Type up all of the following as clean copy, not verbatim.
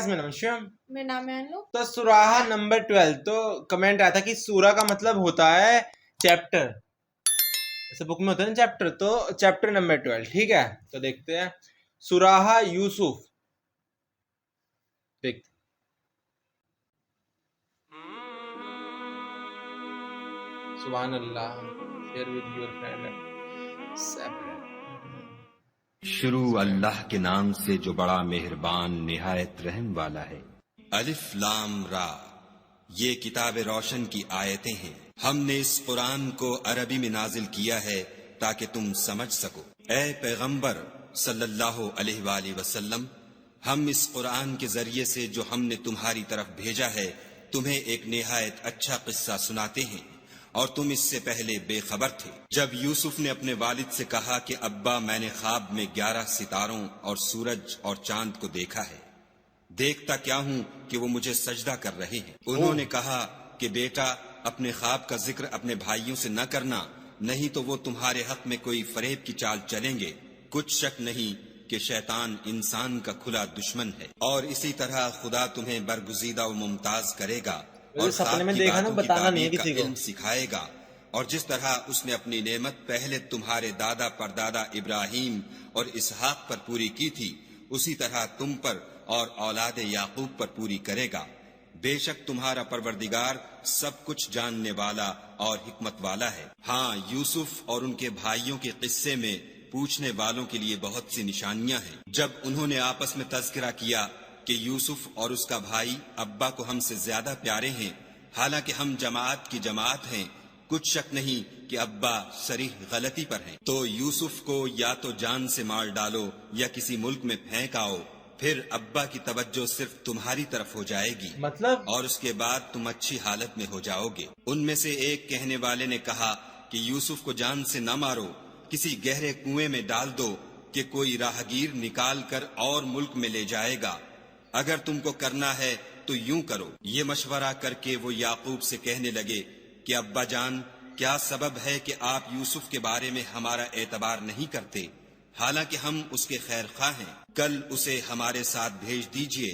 من مشیم میرا نام ہے انو. تو سورہ نمبر 12 تو کمنٹ آیا تھا کہ سورہ کا مطلب ہوتا ہے چیپٹر، ایسے بک میں ہوتا ہے نا چیپٹر، تو چیپٹر نمبر 12. ٹھیک ہے تو دیکھتے ہیں سورہ یوسف. دیکھتے سبحان Allah. Share with your friend separate. شروع اللہ کے نام سے جو بڑا مہربان نہایت رحم والا ہے. الف لام را، یہ کتاب روشن کی آیتیں ہیں. ہم نے اس قرآن کو عربی میں نازل کیا ہے تاکہ تم سمجھ سکو. اے پیغمبر صلی اللہ علیہ وآلہ وسلم، ہم اس قرآن کے ذریعے سے جو ہم نے تمہاری طرف بھیجا ہے تمہیں ایک نہایت اچھا قصہ سناتے ہیں، اور تم اس سے پہلے بے خبر تھے. جب یوسف نے اپنے والد سے کہا کہ ابا میں نے خواب میں 11 ستاروں اور سورج اور چاند کو دیکھا ہے، دیکھتا کیا ہوں کہ وہ مجھے سجدہ کر رہے ہیں. انہوں نے کہا کہ بیٹا اپنے خواب کا ذکر اپنے بھائیوں سے نہ کرنا، نہیں تو وہ تمہارے حق میں کوئی فریب کی چال چلیں گے. کچھ شک نہیں کہ شیطان انسان کا کھلا دشمن ہے، اور اسی طرح خدا تمہیں برگزیدہ و ممتاز کرے گا اور سپنے میں خواب کی دیکھا نا، باتوں کی بتانا نہیں ہے تعبیر کا کسی کو. علم سکھائے گا. اور جس طرح اس نے اپنی نعمت پہلے تمہارے دادا پردادا ابراہیم اور اسحاق پر پوری کی تھی، اسی طرح تم پر اور اولاد یعقوب پر پوری کرے گا. بے شک تمہارا پروردگار سب کچھ جاننے والا اور حکمت والا ہے. ہاں، یوسف اور ان کے بھائیوں کے قصے میں پوچھنے والوں کے لیے بہت سی نشانیاں ہیں. جب انہوں نے آپس میں تذکرہ کیا کہ یوسف اور اس کا بھائی ابا کو ہم سے زیادہ پیارے ہیں، حالانکہ ہم جماعت کی جماعت ہیں، کچھ شک نہیں کہ ابا صریح غلطی پر ہیں، تو یوسف کو یا تو جان سے مار ڈالو یا کسی ملک میں پھینک آؤ، پھر ابا کی توجہ صرف تمہاری طرف ہو جائے گی، مطلب اور اس کے بعد تم اچھی حالت میں ہو جاؤ گے. ان میں سے ایک کہنے والے نے کہا کہ یوسف کو جان سے نہ مارو، کسی گہرے کنویں میں ڈال دو کہ کوئی راہگیر نکال کر اور ملک میں لے جائے گا. اگر تم کو کرنا ہے تو یوں کرو. یہ مشورہ کر کے وہ یعقوب سے کہنے لگے کہ ابا جان، کیا سبب ہے کہ آپ یوسف کے بارے میں ہمارا اعتبار نہیں کرتے، حالانکہ ہم اس کے خیر خواہ ہیں. کل اسے ہمارے ساتھ بھیج دیجئے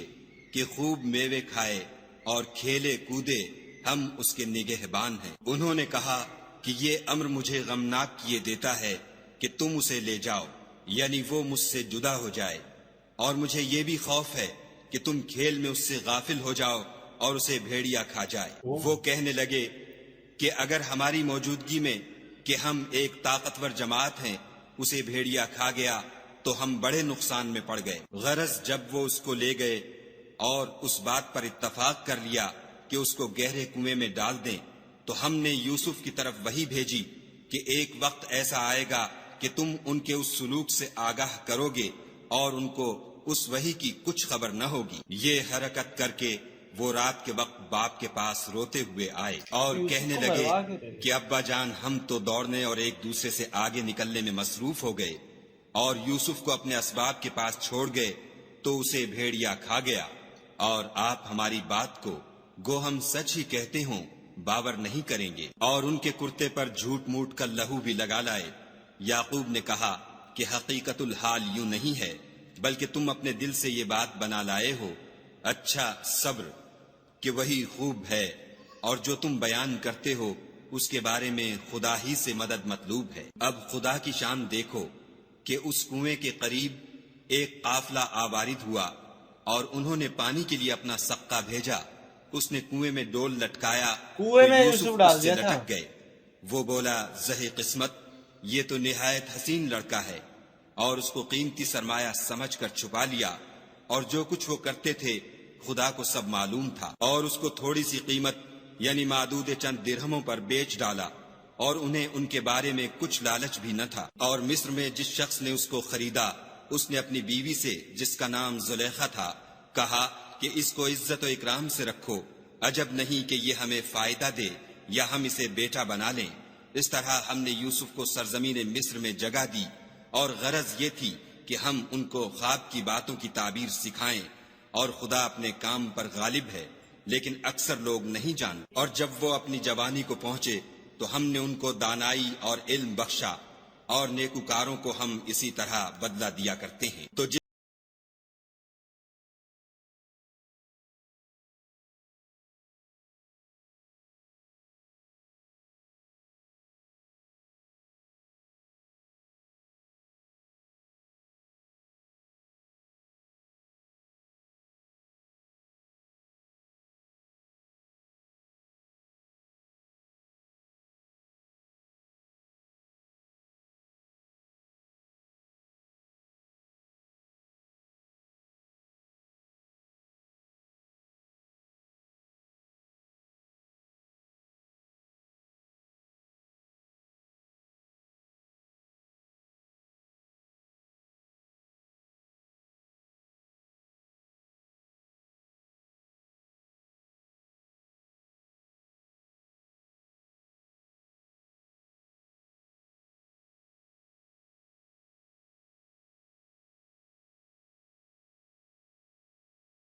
کہ خوب میوے کھائے اور کھیلے کودے، ہم اس کے نگہبان ہیں. انہوں نے کہا کہ یہ امر مجھے غمناک کیے دیتا ہے کہ تم اسے لے جاؤ، یعنی وہ مجھ سے جدا ہو جائے، اور مجھے یہ بھی خوف ہے کہ تم کھیل میں اس سے غافل ہو جاؤ اور اسے بھیڑیا کھا جائے. وہ کہنے لگے کہ اگر ہماری موجودگی میں کہ ہم ایک طاقتور جماعت ہیں اسے بھیڑیا کھا گیا تو ہم بڑے نقصان میں پڑ گئے. غرض جب وہ اس کو لے گئے اور اس بات پر اتفاق کر لیا کہ اس کو گہرے کنویں میں ڈال دیں، تو ہم نے یوسف کی طرف وحی بھیجی کہ ایک وقت ایسا آئے گا کہ تم ان کے اس سلوک سے آگاہ کرو گے اور ان کو اس وحی کی کچھ خبر نہ ہوگی. یہ حرکت کر کے وہ رات کے وقت باپ کے پاس روتے ہوئے آئے اور کہنے لگے کہ ابا جان، ہم تو دوڑنے اور ایک دوسرے سے آگے نکلنے میں مصروف ہو گئے اور یوسف کو اپنے اسباب کے پاس چھوڑ گئے تو اسے بھیڑیا کھا گیا، اور آپ ہماری بات کو گو ہم سچ ہی کہتے ہوں باور نہیں کریں گے، اور ان کے کرتے پر جھوٹ موٹ کا لہو بھی لگا لائے. یعقوب نے کہا کہ حقیقت الحال یوں نہیں ہے، بلکہ تم اپنے دل سے یہ بات بنا لائے ہو. اچھا، صبر کہ وہی خوب ہے، اور جو تم بیان کرتے ہو اس کے بارے میں خدا ہی سے مدد مطلوب ہے. اب خدا کی شان دیکھو کہ اس کنویں کے قریب ایک قافلہ آوارد ہوا اور انہوں نے پانی کے لیے اپنا سقہ بھیجا. اس نے کنویں میں ڈول لٹکایا کنویں میں تو یوسف ڈال اس سے دیا تھا. لٹک گئے. وہ بولا زہے قسمت، یہ تو نہایت حسین لڑکا ہے، اور اس کو قیمتی سرمایہ سمجھ کر چھپا لیا، اور جو کچھ وہ کرتے تھے خدا کو سب معلوم تھا، اور اس کو تھوڑی سی قیمت یعنی معدود چند درہموں پر بیچ ڈالا، اور انہیں ان کے بارے میں کچھ لالچ بھی نہ تھا. اور مصر میں جس شخص نے اس کو خریدا، اس نے اپنی بیوی سے جس کا نام زلیخا تھا کہا کہ اس کو عزت و اکرام سے رکھو، عجب نہیں کہ یہ ہمیں فائدہ دے یا ہم اسے بیٹا بنا لیں. اس طرح ہم نے یوسف کو سرزمین مصر میں جگہ دی، اور غرض یہ تھی کہ ہم ان کو خواب کی باتوں کی تعبیر سکھائیں، اور خدا اپنے کام پر غالب ہے، لیکن اکثر لوگ نہیں جانتے. اور جب وہ اپنی جوانی کو پہنچے تو ہم نے ان کو دانائی اور علم بخشا، اور نیکوکاروں کو ہم اسی طرح بدلہ دیا کرتے ہیں. تو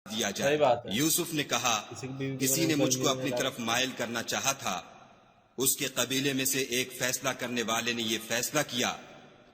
دیا صحیح جائے۔ بات ہے۔ یوسف نے کہا کسی کی بیوی کے کسی بارے نے میں مجھ کو کوئی اپنی نہیں طرف مائل کرنا چاہا تھا، اس کے قبیلے میں سے ایک فیصلہ کرنے والے نے یہ فیصلہ کیا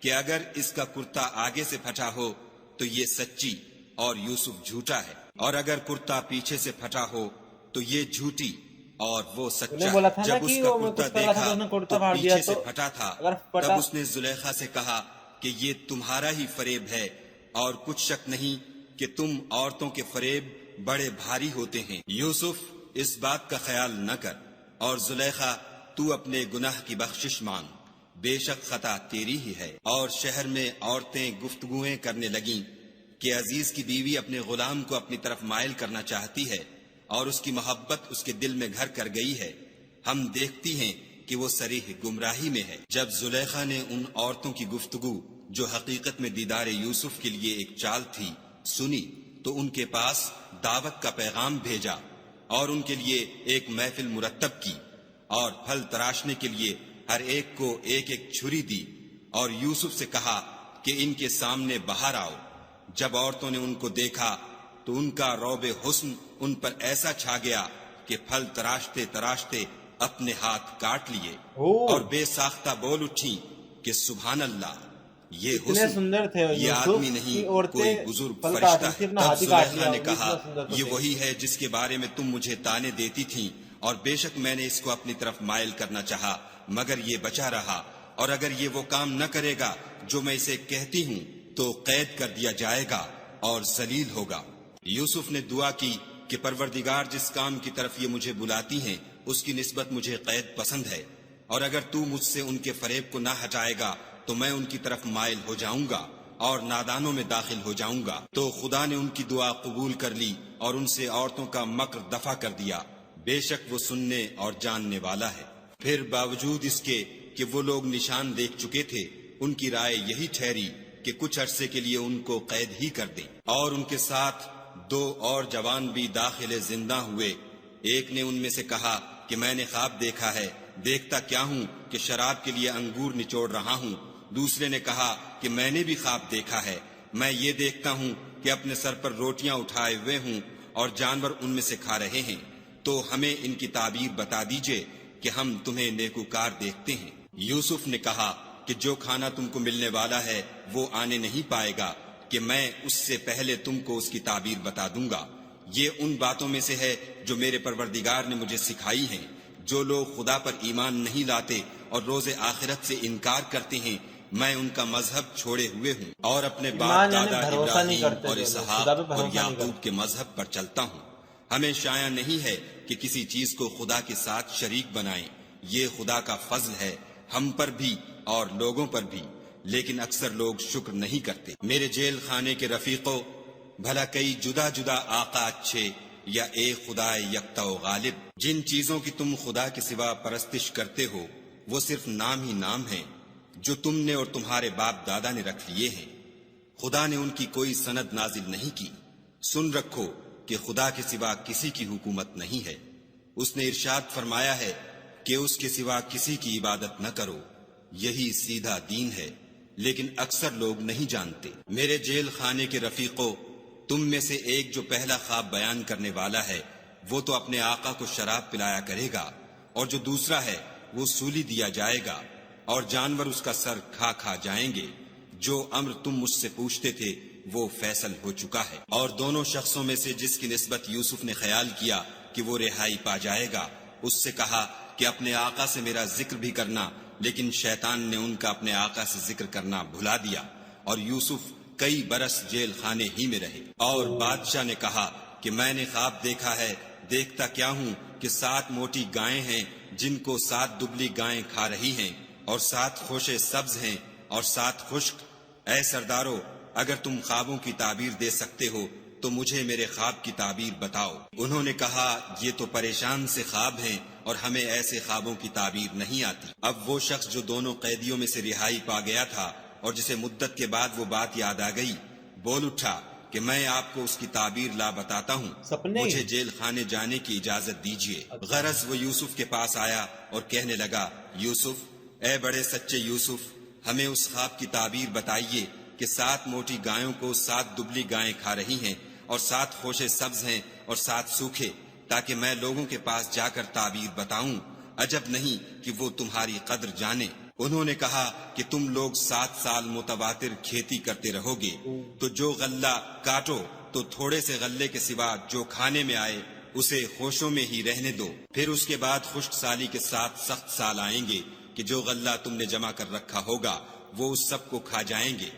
کہ اگر اس کا کرتا آگے سے پھٹا ہو تو یہ سچی اور یوسف جھوٹا ہے، اور اگر کرتا پیچھے سے پھٹا ہو تو یہ جھوٹی اور وہ انہیں سچا بولا ہے۔ تھا نا جب اس کہ کا وہ میں کرتا کچھ کر رہا تھا دیکھا تو اس نے کرتا تو پھاڑ دیا، پیچھے سے تو پھٹا تھا، اگر پھٹا تب اس نے زلیخا سے کہا کہ یہ تمہارا ہی فریب ہے، اور کچھ شک نہیں کہ تم عورتوں کے فریب بڑے بھاری ہوتے ہیں۔ یوسف اس بات کا خیال نہ کر، اور زلیخا تو اپنے گناہ کی بخشش مانگ، بے شک خطا تیری ہی ہے۔ اور شہر میں عورتیں گفتگویں کرنے لگیں کہ عزیز کی بیوی اپنے غلام کو اپنی طرف مائل کرنا چاہتی ہے، اور اس کی محبت اس کے دل میں گھر کر گئی ہے، ہم دیکھتی ہیں کہ وہ صریح گمراہی میں ہے۔ جب زلیخا نے ان عورتوں کی گفتگو جو حقیقت میں دیدار یوسف کے لیے ایک چال تھی سنی، تو ان کے پاس دعوت کا پیغام بھیجا اور ان کے لیے ایک محفل مرتب کی، اور پھل تراشنے کے لیے ہر ایک کو ایک ایک چھری دی، اور یوسف سے کہا کہ ان کے سامنے باہر آؤ۔ جب عورتوں نے ان کو دیکھا تو ان کا رعب حسن ان پر ایسا چھا گیا کہ پھل تراشتے تراشتے اپنے ہاتھ کاٹ لیے، اور بے ساختہ بول اٹھی کہ سبحان اللہ، یہ اتنے حسن، سندر تھے یہ یوسف آدمی کی نہیں عورتیں کوئی بزرگ پھل فرشتہ کاٹ رہی تھی، ہے۔ اپنا تب ہاتھ ہی کاٹ زلیخا لیا، نے وہ کہا اتنا سندر تو یہ تھے۔ وہی ہے جس کے بارے میں تم مجھے تانے دیتی تھیں، اور بے شک میں نے اس کو اپنی طرف مائل کرنا چاہا مگر یہ بچا رہا، اور اگر یہ وہ کام نہ کرے گا جو میں اسے کہتی ہوں تو قید کر دیا جائے گا اور ذلیل ہوگا۔ یوسف نے دعا کی کہ پروردگار جس کام کی طرف یہ مجھے بلاتی ہیں اس کی نسبت مجھے قید پسند ہے، اور اگر تو مجھ سے ان کے فریب کو نہ ہٹائے گا تو میں ان کی طرف مائل ہو جاؤں گا اور نادانوں میں داخل ہو جاؤں گا۔ تو خدا نے ان کی دعا قبول کر لی اور ان سے عورتوں کا مکر دفع کر دیا، بے شک وہ سننے اور جاننے والا ہے۔ پھر باوجود اس کے کہ وہ لوگ نشان دیکھ چکے تھے، ان کی رائے یہی ٹھہری کہ کچھ عرصے کے لیے ان کو قید ہی کر دیں، اور ان کے ساتھ 2 اور جوان بھی داخل زندہ ہوئے۔ ایک نے ان میں سے کہا کہ میں نے خواب دیکھا ہے، دیکھتا کیا ہوں کہ شراب کے لیے انگور نچوڑ رہا ہوں۔ دوسرے نے کہا کہ میں نے بھی خواب دیکھا ہے، میں یہ دیکھتا ہوں کہ اپنے سر پر روٹیاں اٹھائے ہوئے ہوں اور جانور ان میں سے کھا رہے ہیں، تو ہمیں ان کی تعبیر بتا دیجئے کہ ہم تمہیں نیکوکار دیکھتے ہیں۔ یوسف نے کہا کہ جو کھانا تم کو ملنے والا ہے وہ آنے نہیں پائے گا کہ میں اس سے پہلے تم کو اس کی تعبیر بتا دوں گا۔ یہ ان باتوں میں سے ہے جو میرے پروردگار نے مجھے سکھائی ہیں۔ جو لوگ خدا پر ایمان نہیں لاتے اور روز آخرت سے انکار کرتے ہیں، میں ان کا مذہب چھوڑے ہوئے ہوں اور اپنے باپ دادا ابراہیم اور اسحاق اور یعقوب کے مذہب پر چلتا ہوں۔ ہمیں شایع نہیں ہے کہ کسی چیز کو خدا کے ساتھ شریک بنائیں، یہ خدا کا فضل ہے ہم پر بھی اور لوگوں پر بھی، لیکن اکثر لوگ شکر نہیں کرتے۔ میرے جیل خانے کے رفیقوں، بھلا کئی جدا جدا آقا اچھے یا ایک خدا یکتا و غالب؟ جن چیزوں کی تم خدا کے سوا پرستش کرتے ہو وہ صرف نام ہی نام ہیں جو تم نے اور تمہارے باپ دادا نے رکھ لیے ہیں، خدا نے ان کی کوئی سند نازل نہیں کی۔ سن رکھو کہ خدا کے سوا کسی کی حکومت نہیں ہے، اس نے ارشاد فرمایا ہے کہ اس کے سوا کسی کی عبادت نہ کرو، یہی سیدھا دین ہے، لیکن اکثر لوگ نہیں جانتے۔ میرے جیل خانے کے رفیقوں، تم میں سے ایک جو پہلا خواب بیان کرنے والا ہے وہ تو اپنے آقا کو شراب پلایا کرے گا، اور جو دوسرا ہے وہ سولی دیا جائے گا اور جانور اس کا سر کھا کھا جائیں گے۔ جو امر تم مجھ سے پوچھتے تھے وہ فیصل ہو چکا ہے۔ اور دونوں شخصوں میں سے جس کی نسبت یوسف نے خیال کیا کہ وہ رہائی پا جائے گا، اس سے کہا کہ اپنے آقا سے میرا ذکر بھی کرنا، لیکن شیطان نے ان کا اپنے آقا سے ذکر کرنا بھلا دیا، اور یوسف کئی برس جیل خانے ہی میں رہے۔ اور بادشاہ نے کہا کہ میں نے خواب دیکھا ہے، دیکھتا کیا ہوں کہ 7 موٹی گائیں ہیں جن کو 7 دبلی گائیں کھا رہی ہیں، اور 7 خوشے سبز ہیں اور 7 خشک۔ اے سردارو، اگر تم خوابوں کی تعبیر دے سکتے ہو تو مجھے میرے خواب کی تعبیر بتاؤ۔ انہوں نے کہا یہ تو پریشان سے خواب ہیں اور ہمیں ایسے خوابوں کی تعبیر نہیں آتی۔ اب وہ شخص جو دونوں قیدیوں میں سے رہائی پا گیا تھا اور جسے مدت کے بعد وہ بات یاد آ گئی، بول اٹھا کہ میں آپ کو اس کی تعبیر لا بتاتا ہوں، مجھے جیل خانے جانے کی اجازت دیجیے۔ غرض وہ یوسف کے پاس آیا اور کہنے لگا، یوسف، اے بڑے سچے یوسف، ہمیں اس خواب کی تعبیر بتائیے کہ 7 موٹی گایوں کو 7 دبلی گائیں کھا رہی ہیں اور 7 خوشے سبز ہیں اور 7 سوکھے، تاکہ میں لوگوں کے پاس جا کر تعبیر بتاؤں، عجب نہیں کہ وہ تمہاری قدر جانے۔ انہوں نے کہا کہ تم لوگ 7 سال متواتر کھیتی کرتے رہو گے، تو جو غلہ کاٹو تو تھوڑے سے غلے کے سوا جو کھانے میں آئے اسے خوشوں میں ہی رہنے دو، پھر اس کے بعد خشک سالی کے ساتھ سخت سال آئیں گے کہ جو غلہ تم نے جمع کر رکھا ہوگا وہ اس سب کو کھا جائیں گے،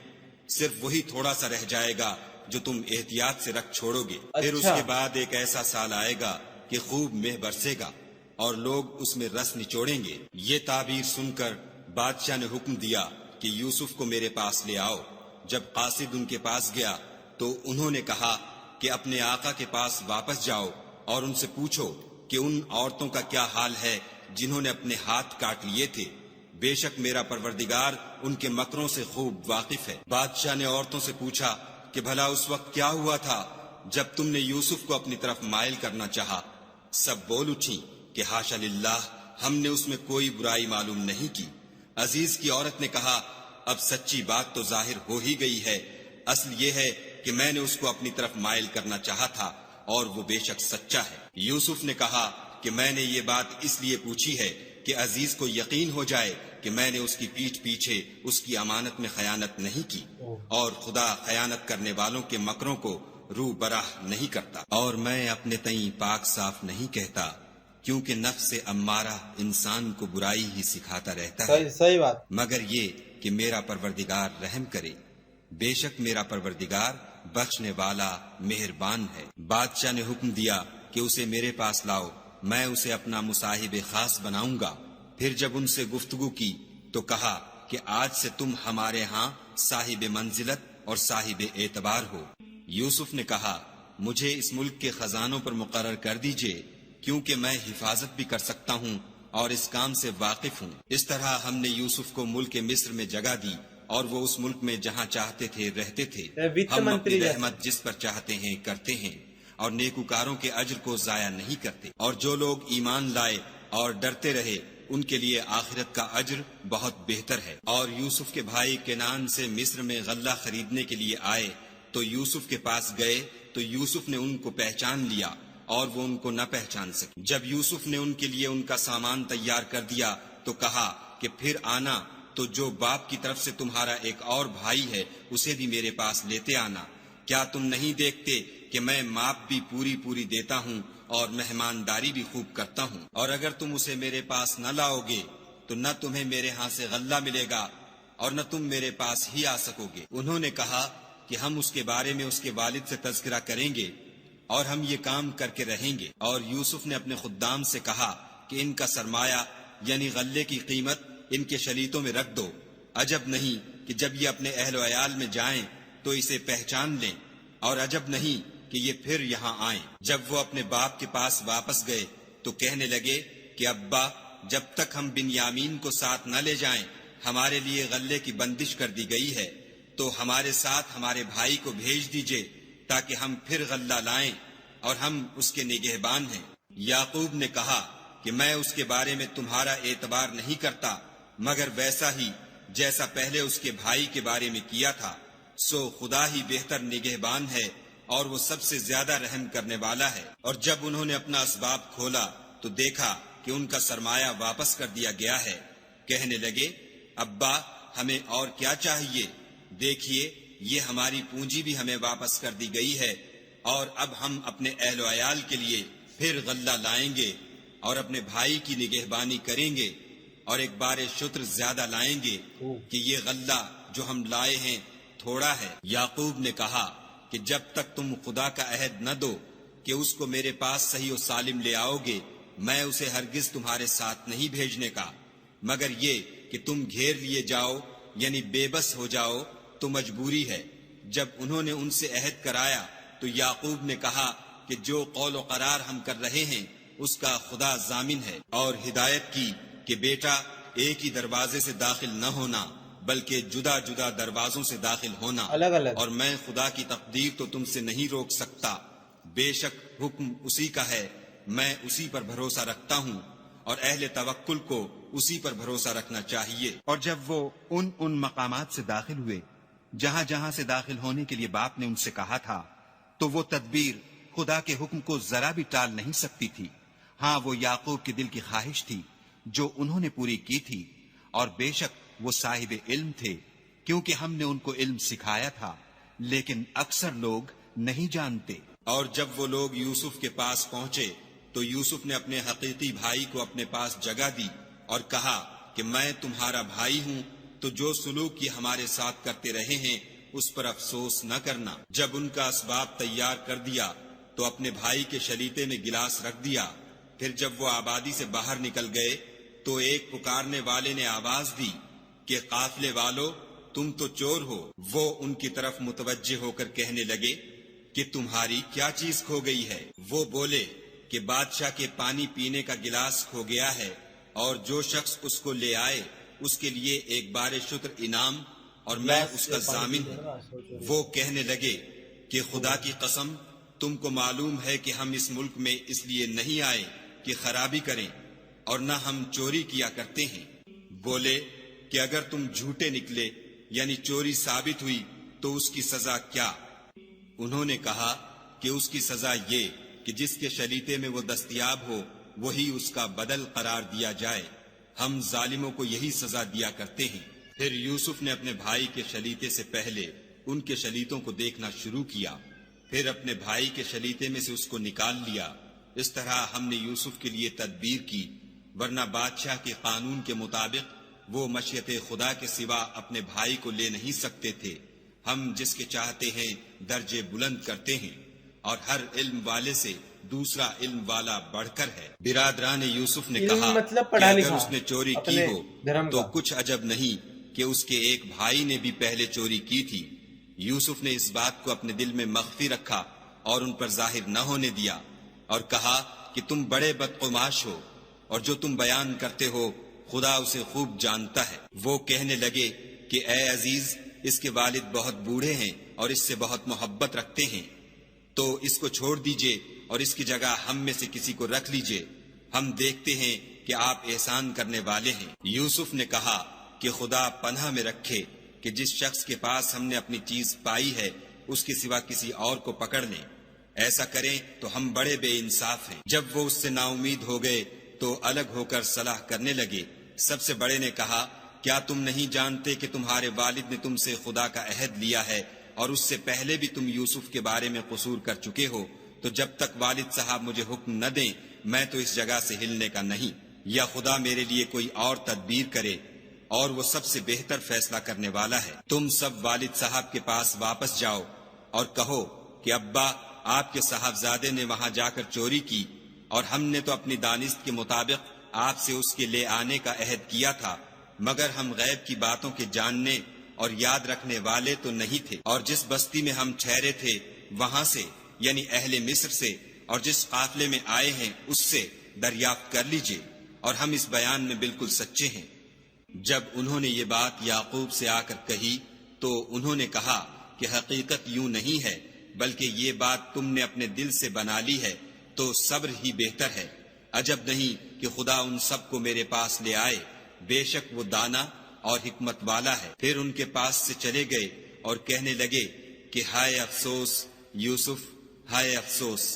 صرف وہی تھوڑا سا رہ جائے گا جو تم احتیاط سے رکھ چھوڑو گے۔ پھر اس کے بعد ایک ایسا سال آئے گا کہ خوب مہ برسے گا اور لوگ اس میں رس نچوڑیں گے۔ یہ تعبیر سن کر بادشاہ نے حکم دیا کہ یوسف کو میرے پاس لے آؤ۔ جب قاصد ان کے پاس گیا تو انہوں نے کہا کہ اپنے آقا کے پاس واپس جاؤ اور ان سے پوچھو کہ ان عورتوں کا کیا حال ہے جنہوں نے اپنے ہاتھ کاٹ لیے تھے، بے شک میرا پروردگار ان کے مکروں سے خوب واقف ہے۔ بادشاہ نے عورتوں سے پوچھا کہ بھلا اس وقت کیا ہوا تھا جب تم نے یوسف کو اپنی طرف مائل کرنا چاہا؟ سب بول اٹھیں کہ حاشا للہ، ہم نے اس میں کوئی برائی معلوم نہیں کی۔ عزیز کی عورت نے کہا اب سچی بات تو ظاہر ہو ہی گئی ہے، اصل یہ ہے کہ میں نے اس کو اپنی طرف مائل کرنا چاہا تھا اور وہ بے شک سچا ہے۔ یوسف نے کہا کہ میں نے یہ بات اس لیے پوچھی ہے کہ عزیز کو یقین ہو جائے کہ میں نے اس کی پیٹھ پیچھے اس کی امانت میں خیانت نہیں کی، اور خدا خیانت کرنے والوں کے مکروں کو رو براہ نہیں کرتا، اور میں اپنے تئیں پاک صاف نہیں کہتا، کیونکہ نفس امارہ انسان کو برائی ہی سکھاتا رہتا ہے، صحیح بات، مگر یہ کہ میرا پروردگار رحم کرے، بے شک میرا پروردگار بخشنے والا مہربان ہے۔ بادشاہ نے حکم دیا کہ اسے میرے پاس لاؤ، میں اسے اپنا مصاحب خاص بناؤں گا۔ پھر جب ان سے گفتگو کی تو کہا کہ آج سے تم ہمارے ہاں صاحب منزلت اور صاحب اعتبار ہو۔ یوسف نے کہا مجھے اس ملک کے خزانوں پر مقرر کر دیجئے، کیونکہ میں حفاظت بھی کر سکتا ہوں اور اس کام سے واقف ہوں۔ اس طرح ہم نے یوسف کو ملک مصر میں جگہ دی اور وہ اس ملک میں جہاں چاہتے تھے رہتے تھے۔ ہم اپنی رحمت جس پر چاہتے ہیں کرتے ہیں اور نیکوکاروں کے اجر کو ضائع نہیں کرتے، اور جو لوگ ایمان لائے اور ڈرتے رہے ان کے لیے آخرت کا اجر بہت بہتر ہے۔ اور یوسف کے بھائی کنعان سے مصر میں غلہ خریدنے کے لیے آئے تو یوسف کے پاس گئے تو یوسف نے ان کو پہچان لیا اور وہ ان کو نہ پہچان سکے۔ جب یوسف نے ان کے لیے ان کا سامان تیار کر دیا تو کہا کہ پھر آنا تو جو باپ کی طرف سے تمہارا ایک اور بھائی ہے اسے بھی میرے پاس لیتے آنا۔ کیا تم نہیں دیکھتے کہ میں ماپ بھی پوری پوری دیتا ہوں اور مہمانداری بھی خوب کرتا ہوں؟ اور اگر تم اسے میرے پاس نہ لاؤ گے تو نہ تمہیں میرے ہاں سے غلہ ملے گا اور نہ تم میرے پاس ہی آ سکو گے۔ انہوں نے کہا کہ ہم اس کے بارے میں اس کے والد سے تذکرہ کریں گے اور ہم یہ کام کر کے رہیں گے۔ اور یوسف نے اپنے خدام سے کہا کہ ان کا سرمایہ یعنی غلے کی قیمت ان کے شلیتوں میں رکھ دو، عجب نہیں کہ جب یہ اپنے اہل و عیال میں جائیں تو اسے پہچان لیں، اور عجب نہیں کہ یہ پھر یہاں آئیں۔ جب وہ اپنے باپ کے پاس واپس گئے تو کہنے لگے کہ ابا، جب تک ہم بنیامین کو ساتھ نہ لے جائیں ہمارے لیے غلے کی بندش کر دی گئی ہے، تو ہمارے ساتھ ہمارے بھائی کو بھیج دیجئے تاکہ ہم پھر غلہ لائیں اور ہم اس کے نگہبان ہیں۔ یعقوب نے کہا کہ میں اس کے بارے میں تمہارا اعتبار نہیں کرتا مگر ویسا ہی جیسا پہلے اس کے بھائی کے بارے میں کیا تھا، سو خدا ہی بہتر نگہبان ہے اور وہ سب سے زیادہ رحم کرنے والا ہے۔ اور جب انہوں نے اپنا اسباب کھولا تو دیکھا کہ ان کا سرمایہ واپس کر دیا گیا ہے۔ کہنے لگے ابا، ہمیں اور کیا چاہیے؟ دیکھیے یہ ہماری پونجی بھی ہمیں واپس کر دی گئی ہے، اور اب ہم اپنے اہل و عیال کے لیے پھر غلہ لائیں گے اور اپنے بھائی کی نگہبانی کریں گے، اور ایک بار شتر زیادہ لائیں گے کہ یہ غلہ جو ہم لائے ہیں تھوڑا ہے۔ یعقوب نے کہا کہ جب تک تم خدا کا عہد نہ دو کہ اس کو میرے پاس صحیح و سالم لے آؤ گے، میں اسے ہرگز تمہارے ساتھ نہیں بھیجنے کا، مگر یہ کہ تم گھیر لیے جاؤ یعنی بے بس ہو جاؤ تو مجبوری ہے۔ جب انہوں نے ان سے عہد کرایا تو یعقوب نے کہا کہ جو قول و قرار ہم کر رہے ہیں اس کا خدا ضامن ہے، اور ہدایت کی کہ بیٹا ایک ہی دروازے سے داخل نہ ہونا بلکہ جدا جدا دروازوں سے داخل ہونا، الگ الگ، اور میں خدا کی تقدیر تو تم سے نہیں روک سکتا، بے شک حکم اسی کا ہے، میں اسی پر بھروسہ رکھتا ہوں، اور اہل توکل کو اسی پر بھروسہ رکھنا چاہیے۔ اور جب وہ ان مقامات سے داخل ہوئے جہاں جہاں سے داخل ہونے کے لیے باپ نے ان سے کہا تھا تو وہ تدبیر خدا کے حکم کو ذرا بھی ٹال نہیں سکتی تھی۔ ہاں وہ یعقوب کے دل کی خواہش تھی جو انہوں نے پوری کی تھی، اور بے شک وہ صاحب علم تھے، کیونکہ ہم نے ان کو علم سکھایا تھا، لیکن اکثر لوگ نہیں جانتے۔ اور جب وہ لوگ یوسف کے پاس پہنچے تو یوسف نے اپنے حقیقی بھائی کو اپنے پاس جگہ دی اور کہا کہ میں تمہارا بھائی ہوں، تو جو سلوک یہ ہمارے ساتھ کرتے رہے ہیں اس پر افسوس نہ کرنا۔ جب ان کا اسباب تیار کر دیا تو اپنے بھائی کے شلیتے میں گلاس رکھ دیا۔ پھر جب وہ آبادی سے باہر نکل گئے تو ایک پکارنے والے نے آواز دی کہ قافلے والو، تم تو چور ہو۔ وہ ان کی طرف متوجہ ہو کر کہنے لگے کہ تمہاری کیا چیز کھو گئی ہے؟ وہ بولے کہ بادشاہ کے پانی پینے کا گلاس کھو گیا ہے، اور جو شخص اس کو لے آئے اس کے لیے ایک بار شتر انعام، اور میں اس کا ضامن ہوں۔ وہ کہنے لگے کہ خدا کی قسم، تم کو معلوم ہے کہ ہم اس ملک میں اس لیے نہیں آئے کہ خرابی کریں، اور نہ ہم چوری کیا کرتے ہیں۔ بولے کہ اگر تم جھوٹے نکلے یعنی چوری ثابت ہوئی تو اس کی سزا کیا؟ انہوں نے کہا کہ اس کی سزا یہ کہ جس کے شلیتے میں وہ دستیاب ہو وہی اس کا بدل قرار دیا جائے۔ ہم ظالموں کو یہی سزا دیا کرتے ہیں۔ پھر یوسف نے اپنے بھائی کے شلیتے سے پہلے ان کے شلیتوں کو دیکھنا شروع کیا، پھر اپنے بھائی کے شلیتے میں سے اس کو نکال لیا۔ اس طرح ہم نے یوسف کے لیے تدبیر کی، ورنہ بادشاہ کے قانون کے مطابق وہ مشیت خدا کے سوا اپنے بھائی کو لے نہیں سکتے تھے۔ ہم جس کے چاہتے ہیں درجے بلند کرتے ہیں، اور ہر علم والے سے دوسرا علم والا بڑھ کر ہے۔ برادران یوسف نے کہا مطلب کہ اگر اس نے چوری کی ہو تو کچھ عجب نہیں کہ اس کے ایک بھائی نے بھی پہلے چوری کی تھی۔ یوسف نے اس بات کو اپنے دل میں مخفی رکھا اور ان پر ظاہر نہ ہونے دیا، اور کہا کہ تم بڑے بدقماش ہو، اور جو تم بیان کرتے ہو خدا اسے خوب جانتا ہے۔ وہ کہنے لگے کہ اے عزیز، اس کے والد بہت بوڑھے ہیں اور اس سے بہت محبت رکھتے ہیں، تو اس کو چھوڑ دیجئے اور اس کی جگہ ہم میں سے کسی کو رکھ لیجئے، ہم دیکھتے ہیں کہ آپ احسان کرنے والے ہیں۔ یوسف نے کہا کہ خدا پناہ میں رکھے کہ جس شخص کے پاس ہم نے اپنی چیز پائی ہے اس کے سوا کسی اور کو پکڑ لیں، ایسا کریں تو ہم بڑے بے انصاف ہیں۔ جب وہ اس سے نا امید ہو گئے تو الگ ہو کر صلاح کرنے لگے۔ سب سے بڑے نے کہا کیا تم نہیں جانتے کہ تمہارے والد نے تم سے خدا کا عہد لیا ہے، اور اس سے پہلے بھی تم یوسف کے بارے میں قصور کر چکے ہو، تو جب تک والد صاحب مجھے حکم نہ دیں میں تو اس جگہ سے ہلنے کا نہیں، یا خدا میرے لیے کوئی اور تدبیر کرے، اور وہ سب سے بہتر فیصلہ کرنے والا ہے۔ تم سب والد صاحب کے پاس واپس جاؤ اور کہو کہ ابا، آپ کے صاحبزادے نے وہاں جا کر چوری کی، اور ہم نے تو اپنی دانست کے مطابق آپ سے اس کے لے آنے کا عہد کیا تھا، مگر ہم غیب کی باتوں کے جاننے اور یاد رکھنے والے تو نہیں تھے، اور جس بستی میں ہم ٹھہرے تھے وہاں سے یعنی اہل مصر سے، اور جس قافلے میں آئے ہیں اس سے دریافت کر لیجئے، اور ہم اس بیان میں بالکل سچے ہیں۔ جب انہوں نے یہ بات یعقوب سے آ کر کہی تو انہوں نے کہا کہ حقیقت یوں نہیں ہے، بلکہ یہ بات تم نے اپنے دل سے بنا لی ہے، تو صبر ہی بہتر ہے۔ عجب نہیں کہ خدا ان سب کو میرے پاس لے آئے، بے شک وہ دانا اور حکمت والا ہے۔ پھر ان کے پاس سے چلے گئے اور کہنے لگے کہ ہائے افسوس یوسف، ہائے افسوس،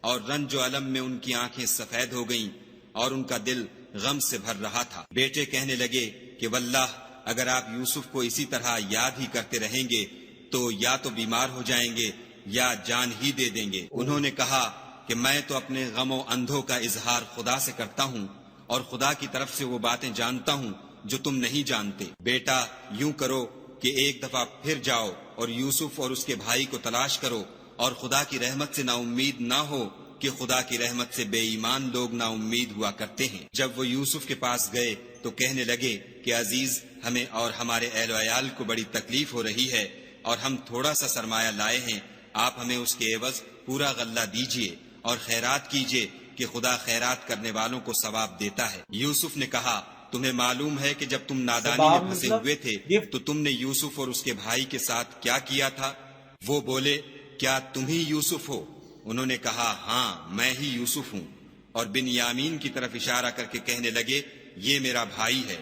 اور رنج و الم میں ان کی آنکھیں سفید ہو گئیں اور ان کا دل غم سے بھر رہا تھا۔ بیٹے کہنے لگے کہ واللہ اگر آپ یوسف کو اسی طرح یاد ہی کرتے رہیں گے تو یا تو بیمار ہو جائیں گے یا جان ہی دے دیں گے۔ انہوں نے کہا کہ میں تو اپنے غم و اندھوں کا اظہار خدا سے کرتا ہوں، اور خدا کی طرف سے وہ باتیں جانتا ہوں جو تم نہیں جانتے۔ بیٹا یوں کرو کہ ایک دفعہ پھر جاؤ اور یوسف اور اس کے بھائی کو تلاش کرو، اور خدا کی رحمت سے نا امید نہ ہو کہ خدا کی رحمت سے بے ایمان لوگ نا امید ہوا کرتے ہیں۔ جب وہ یوسف کے پاس گئے تو کہنے لگے کہ عزیز، ہمیں اور ہمارے اہل و عیال کو بڑی تکلیف ہو رہی ہے، اور ہم تھوڑا سا سرمایہ لائے ہیں، آپ ہمیں اس کے عوض پورا غلہ دیجئے اور خیرات کیجئے کہ خدا خیرات کرنے والوں کو ثواب دیتا ہے۔ یوسف نے کہا تمہیں معلوم ہے کہ جب تم نادانی میں پھنسے ہوئے تھے تو تم نے یوسف اور اس کے بھائی کے ساتھ کیا کیا تھا؟ وہ بولے کیا تم ہی یوسف ہو؟ انہوں نے کہا ہاں میں ہی یوسف ہوں، اور بنیامین کی طرف اشارہ کر کے کہنے لگے یہ میرا بھائی ہے،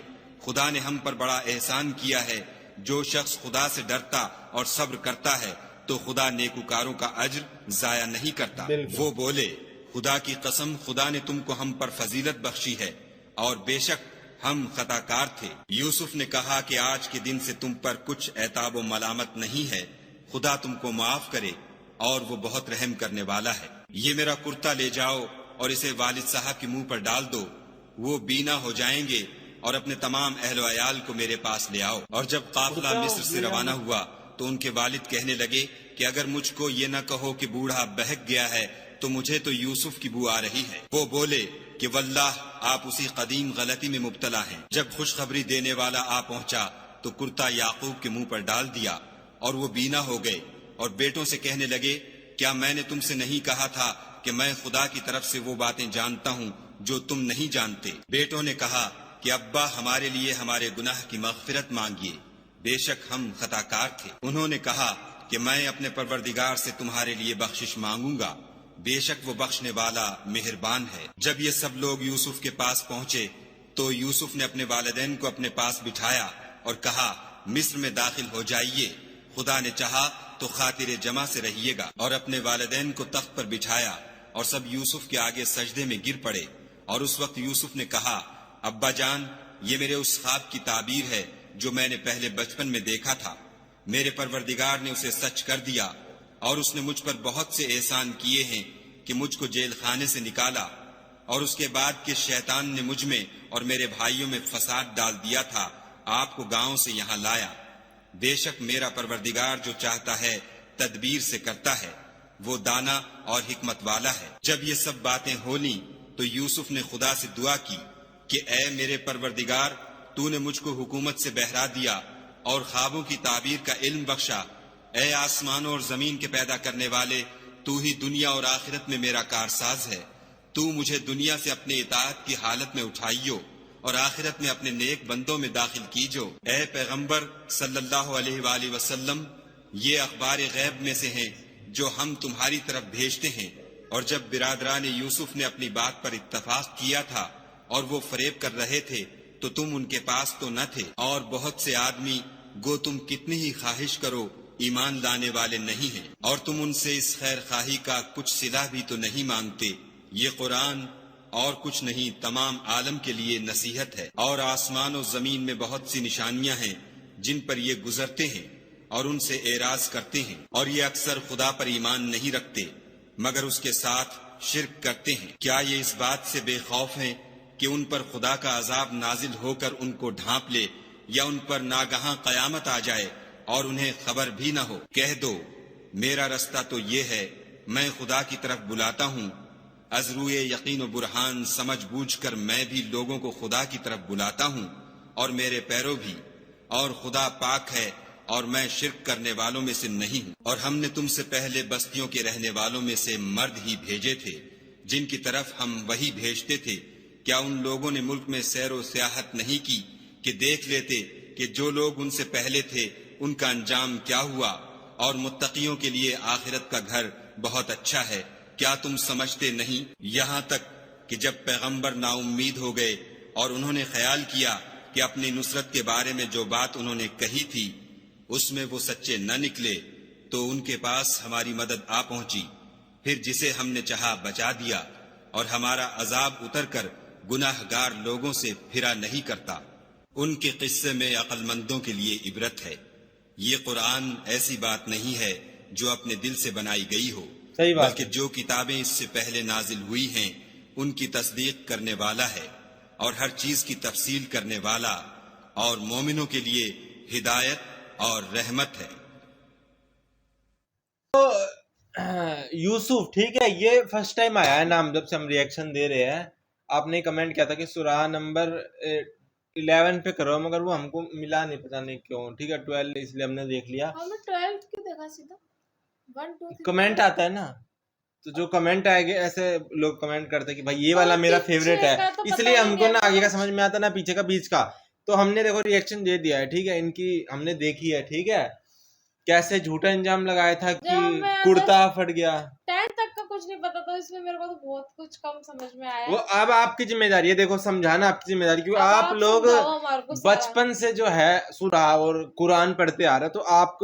خدا نے ہم پر بڑا احسان کیا ہے۔ جو شخص خدا سے ڈرتا اور صبر کرتا ہے تو خدا نیکوکاروں کا اجر ضائع نہیں کرتا۔ بالکل۔ وہ بولے خدا کی قسم خدا نے تم کو ہم پر فضیلت بخشی ہے اور بے شک ہم خطا کار تھے۔ یوسف نے کہا کہ آج کے دن سے تم پر کچھ عتاب و ملامت نہیں ہے، خدا تم کو معاف کرے اور وہ بہت رحم کرنے والا ہے۔ یہ میرا کرتا لے جاؤ اور اسے والد صاحب کے منہ پر ڈال دو، وہ بینا ہو جائیں گے، اور اپنے تمام اہل و عیال کو میرے پاس لے آؤ۔ اور جب قافلہ مصر سے روانہ ہوا تو ان کے والد کہنے لگے کہ اگر مجھ کو یہ نہ کہو کہ بوڑھا بہک گیا ہے تو مجھے تو یوسف کی بو آ رہی ہے۔ وہ بولے کہ واللہ آپ اسی قدیم غلطی میں مبتلا ہیں۔ جب خوشخبری دینے والا آ پہنچا تو کرتا یعقوب کے منہ پر ڈال دیا اور وہ بینا ہو گئے، اور بیٹوں سے کہنے لگے کیا میں نے تم سے نہیں کہا تھا کہ میں خدا کی طرف سے وہ باتیں جانتا ہوں جو تم نہیں جانتے؟ بیٹوں نے کہا کہ ابا ہمارے لیے ہمارے گناہ کی مغفرت مانگیے، بے شک ہم خطا کار تھے۔ انہوں نے کہا کہ میں اپنے پروردگار سے تمہارے لیے بخشش مانگوں گا، بے شک وہ بخشنے والا مہربان ہے۔ جب یہ سب لوگ یوسف کے پاس پہنچے تو یوسف نے اپنے والدین کو اپنے پاس بٹھایا اور کہا مصر میں داخل ہو جائیے، خدا نے چاہا تو خاطر جمع سے رہیے گا۔ اور اپنے والدین کو تخت پر بٹھایا اور سب یوسف کے آگے سجدے میں گر پڑے۔ اور اس وقت یوسف نے کہا ابا جان، یہ میرے اس خواب کی تعبیر ہے جو میں نے پہلے بچپن میں دیکھا تھا، میرے پروردگار نے اسے سچ کر دیا، اور اس نے مجھ پر بہت سے احسان کیے ہیں کہ مجھ کو جیل خانے سے نکالا، اور اس کے بعد کہ شیطان نے مجھ میں اور میرے بھائیوں میں فساد ڈال دیا تھا آپ کو گاؤں سے یہاں لایا۔ بے شک میرا پروردگار جو چاہتا ہے تدبیر سے کرتا ہے، وہ دانا اور حکمت والا ہے۔ جب یہ سب باتیں ہولیں تو یوسف نے خدا سے دعا کی کہ اے میرے پروردگار، تو نے مجھ کو حکومت سے بہرا دیا اور خوابوں کی تعبیر کا علم بخشا۔ اے آسمانوں اور زمین کے پیدا کرنے والے، تو ہی دنیا اور آخرت میں میرا کارساز ہے۔ تو مجھے دنیا سے اپنے اطاعت کی حالت میں اٹھائیو اور آخرت میں اپنے نیک بندوں میں داخل کیجو۔ اے پیغمبر صلی اللہ علیہ وآلہ وسلم، یہ اخبار غیب میں سے ہیں جو ہم تمہاری طرف بھیجتے ہیں۔ اور جب برادران یوسف نے اپنی بات پر اتفاق کیا تھا اور وہ فریب کر رہے تھے تو تم ان کے پاس تو نہ تھے، اور بہت سے آدمی گو تم کتنی ہی خواہش کرو ایمان لانے والے نہیں ہیں، اور تم ان سے اس خیر خواہی کا کچھ صلہ بھی تو نہیں مانگتے۔ یہ قرآن اور کچھ نہیں تمام عالم کے لیے نصیحت ہے، اور آسمان و زمین میں بہت سی نشانیاں ہیں جن پر یہ گزرتے ہیں اور ان سے اعراض کرتے ہیں، اور یہ اکثر خدا پر ایمان نہیں رکھتے مگر اس کے ساتھ شرک کرتے ہیں۔ کیا یہ اس بات سے بے خوف ہیں کہ ان پر خدا کا عذاب نازل ہو کر ان کو ڈھانپ لے، یا ان پر ناگہاں قیامت آ جائے اور انہیں خبر بھی نہ ہو؟ کہہ دو میرا رستہ تو یہ ہے، میں خدا کی طرف بلاتا ہوں، از روئے یقین و برہان سمجھ بوجھ کر میں بھی لوگوں کو خدا کی طرف بلاتا ہوں، اور میرے پیرو بھی، اور خدا پاک ہے اور میں شرک کرنے والوں میں سے نہیں ہوں۔ اور ہم نے تم سے پہلے بستیوں کے رہنے والوں میں سے مرد ہی بھیجے تھے جن کی طرف ہم وہی بھیجتے تھے۔ کیا ان لوگوں نے ملک میں سیر و سیاحت نہیں کی کہ دیکھ لیتے کہ جو لوگ ان سے پہلے تھے ان کا انجام کیا ہوا، اور متقیوں کے لیے آخرت کا گھر بہت اچھا ہے؟ کیا تم سمجھتے نہیں؟ یہاں تک کہ جب پیغمبر نا امید ہو گئے اور انہوں نے خیال کیا کہ اپنی نصرت کے بارے میں جو بات انہوں نے کہی تھی اس میں وہ سچے نہ نکلے، تو ان کے پاس ہماری مدد آ پہنچی، پھر جسے ہم نے چاہا بچا دیا، اور ہمارا عذاب اتر کر گناہ گار لوگوں سے پھرا نہیں کرتا۔ ان کے قصے میں عقل مندوں کے لیے عبرت ہے۔ یہ قرآن ایسی بات نہیں ہے جو اپنے دل سے بنائی گئی ہو، بلکہ جو کتابیں اس سے پہلے نازل ہوئی ہیں ان کی تصدیق کرنے والا ہے، اور ہر چیز کی تفصیل کرنے والا، اور مومنوں کے لیے ہدایت اور رحمت ہے۔ تو یوسف، ٹھیک ہے، یہ فرسٹ ٹائم آیا ہے نام جب سے ہم ریئیکشن دے رہے ہیں۔ آپ نے کمنٹ کیا تھا کہ سورہ نمبر 11 پہ کرو، مگر وہ ہم کو ملا نہیں، پتہ نہیں کیوں۔ ٹھیک ہے 12 اس لیے ہم نے دیکھ لیا۔ ہم نے 12 کیوں دیکھا؟ سیدھا 1 2 3 کمنٹ آتا ہے نا، تو جو کمنٹ آئے گے ایسے لوگ کمنٹ کرتے کہ بھائی یہ والا میرا فیوریٹ ہے، اس لیے ہم کو نہ آگے کا سمجھ میں آتا نہ پیچھے کا بیچ کا، تو ہم نے دیکھو ریئیکشن دے دیا ہے۔ ٹھیک ہے، ان کی ہم نے دیکھی ہے، ٹھیک ہے، کیسے جھوٹا انجام لگایا تھا کہ کرتا پھٹ گیا۔ 10 تک کا کچھ نہیں پتا تھا، اس میں میرے کو تو بہت کچھ کم سمجھ میں آیا۔ وہ اب آپ کی ذمہ داری ہے، دیکھو سمجھانا آپ کی ذمہ داری، کیونکہ آپ لوگ بچپن سے جو ہے سورہ اور قرآن پڑھتے آ رہے، تو آپ